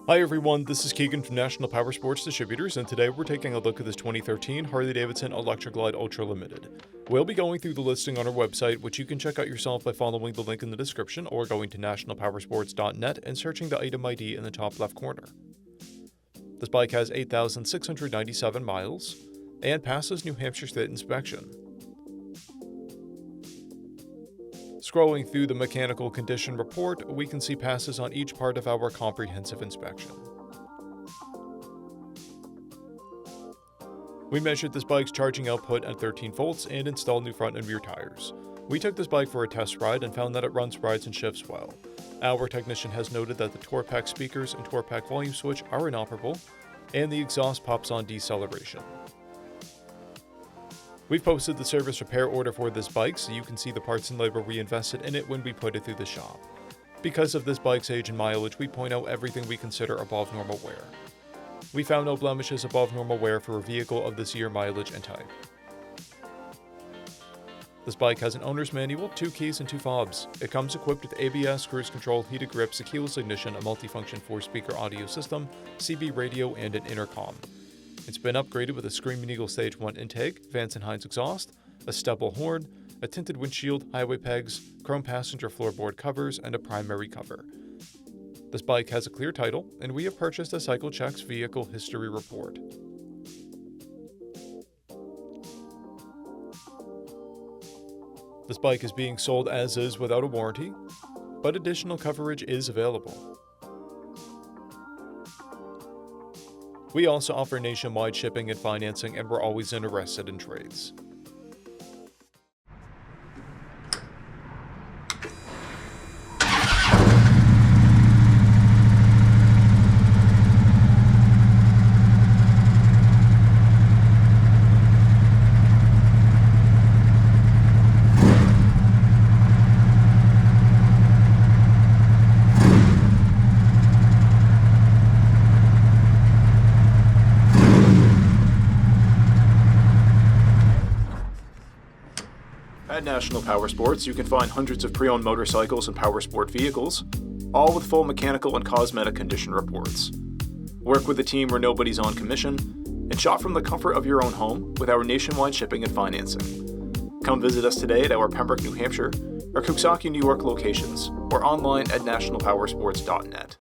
Hi everyone, this is Keegan from National Powersports Distributors, and today we're taking a look at this 2013 Harley-Davidson Electra Glide Ultra Limited. We'll be going through the listing on our website, which you can check out yourself by following the link in the description or going to nationalpowersports.net and searching the item ID in the top left corner. This bike has 8,697 miles and passes New Hampshire State inspection. Scrolling through the mechanical condition report, we can see passes on each part of our comprehensive inspection. We measured this bike's charging output at 13 volts and installed new front and rear tires. We took this bike for a test ride and found that it runs, rides, and shifts well. Our technician has noted that the Torpack speakers and Torpack volume switch are inoperable, and the exhaust pops on deceleration. We've posted the service repair order for this bike so you can see the parts and labor we invested in it when we put it through the shop. Because of this bike's age and mileage, we point out everything we consider above normal wear. We found no blemishes above normal wear for a vehicle of this year, mileage, and type. This bike has an owner's manual, 2 keys, and 2 fobs. It comes equipped with ABS, cruise control, heated grips, a keyless ignition, a multifunction 4-speaker audio system, CB radio, and an intercom. It's been upgraded with a Screaming Eagle Stage 1 intake, Vance & Hines exhaust, a stubble horn, a tinted windshield, highway pegs, chrome passenger floorboard covers, and a primary cover. This bike has a clear title, and we have purchased a CycleCheck's vehicle history report. This bike is being sold as is without a warranty, but additional coverage is available. We also offer nationwide shipping and financing, and we're always interested in trades. At National Powersports, you can find hundreds of pre-owned motorcycles and powersport vehicles, all with full mechanical and cosmetic condition reports. Work with a team where nobody's on commission, and shop from the comfort of your own home with our nationwide shipping and financing. Come visit us today at our Pembroke, New Hampshire, or Coxsackie, New York locations, or online at nationalpowersports.net.